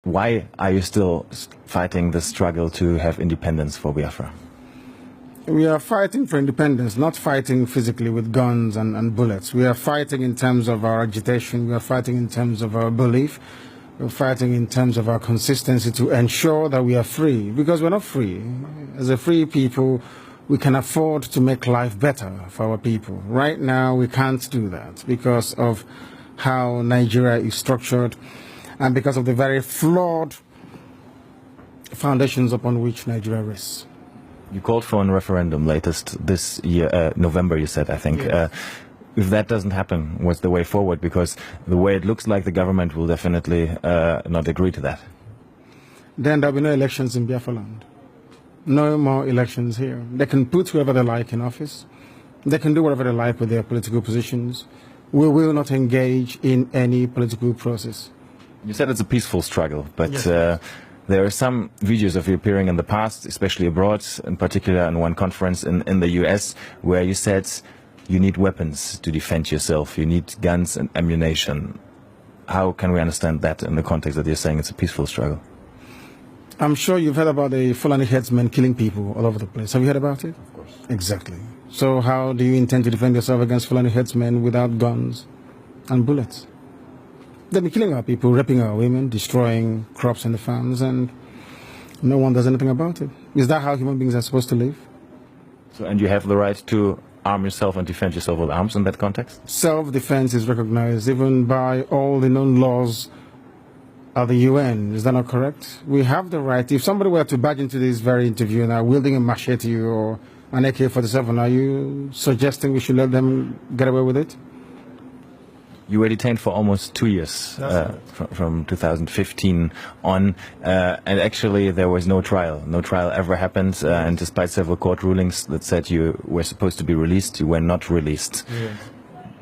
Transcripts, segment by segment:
Why are you still fighting the struggle to have independence for Biafra? We are fighting for independence, not fighting physically with guns and bullets. We are fighting in terms of our agitation. We are fighting in terms of our belief. We're fighting in terms of our consistency to ensure that we are free, because we're not free. As a free people, we can afford to make life better for our people. Right now, we can't do that because of how Nigeria is structured and because of the very flawed foundations upon which Nigeria rests. You called for a referendum latest this year, November, you said, I think. Yes. If that doesn't happen, what's the way forward? Because the way it looks like the government will definitely not agree to that. Then there'll be no elections in Biafra land. No more elections here. They can put whoever they like in office. They can do whatever they like with their political positions. We will not engage in any political process. You said it's a peaceful struggle, but Yes. there are some videos of you appearing in the past, especially abroad, in particular in one conference in the US, where you said you need weapons to defend yourself, you need guns and ammunition. How can we understand that in the context that you're saying it's a peaceful struggle? I'm sure you've heard about the Fulani headsmen killing people all over the place. Have you heard about it? Of course. Exactly. So how do you intend to defend yourself against Fulani headsmen without guns and bullets? They'll be killing our people, raping our women, destroying crops in the farms, and no one does anything about it. Is that how human beings are supposed to live? So, and you have the right to arm yourself and defend yourself with arms in that context? Self-defense is recognized even by all the known laws of the UN. Is that not correct? We have the right. If somebody were to barge into this very interview now wielding a machete or an AK-47, are you suggesting we should let them get away with it? You were detained for almost 2 years, from 2015 on, and actually there was no trial. No trial ever happened, and despite several court rulings that said you were supposed to be released, you were not released. Yes.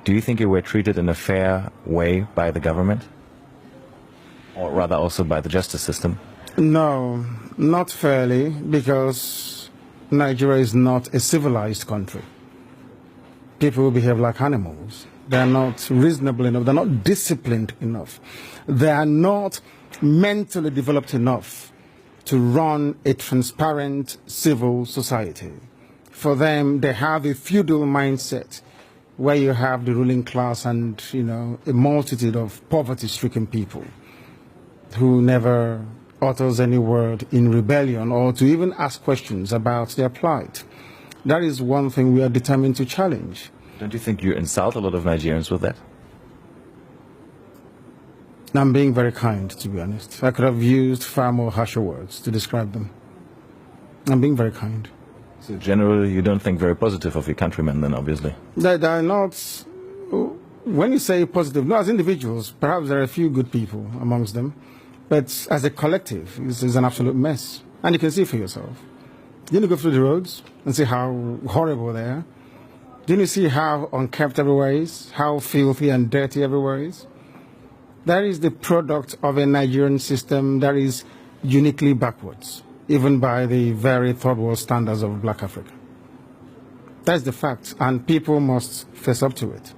Do you think you were treated in a fair way by the government? Or rather also by the justice system? No, not fairly, because Nigeria is not a civilized country. People behave like animals. They are not reasonable enough. They are not disciplined enough. They are not mentally developed enough to run a transparent civil society. For them, they have a feudal mindset where you have the ruling class and, a multitude of poverty-stricken people who never utters any word in rebellion or to even ask questions about their plight. That is one thing we are determined to challenge. Don't you think you insult a lot of Nigerians with that? I'm being very kind, to be honest. I could have used far more harsher words to describe them. I'm being very kind. So generally you don't think very positive of your countrymen then, obviously? They are not... When you say positive, no, as individuals, perhaps there are a few good people amongst them, but as a collective, it's an absolute mess. And you can see for yourself. Didn't you go through the roads and see how horrible they are? Didn't you see how unkempt everywhere is? How filthy and dirty everywhere is? That is the product of a Nigerian system that is uniquely backwards, even by the very third world standards of Black Africa. That's the fact, and people must face up to it.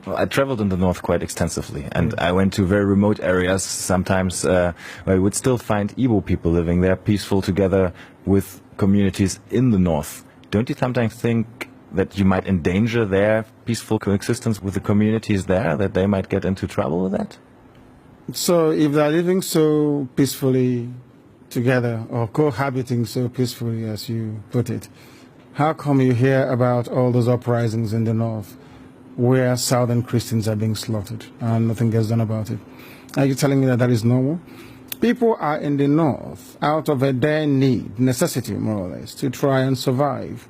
Well, I traveled in the north quite extensively, and I went to very remote areas sometimes where you would still find Igbo people living there, peaceful together with communities in the north. Don't you sometimes think that you might endanger their peaceful coexistence with the communities there, that they might get into trouble with that? So if they're living so peacefully together, or cohabiting so peacefully as you put it, how come you hear about all those uprisings in the north where southern Christians are being slaughtered and nothing gets done about it? Are you telling me that that is normal? People are in the north out of a dire need, necessity more or less, to try and survive.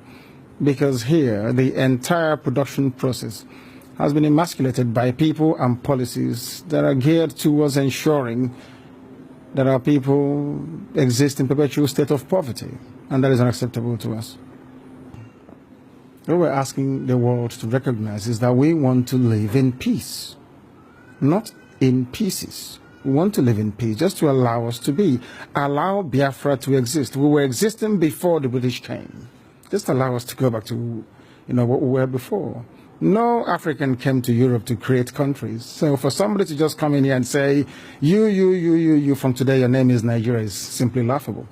Because here, the entire production process has been emasculated by people and policies that are geared towards ensuring that our people exist in perpetual state of poverty. And that is unacceptable to us. What we're asking the world to recognize is that we want to live in peace, not in pieces. We want to live in peace, just to allow us to be. Allow Biafra to exist. We were existing before the British came. Just allow us to go back to, what we were before. No African came to Europe to create countries. So for somebody to just come in here and say, you, from today, your name is Nigeria, is simply laughable.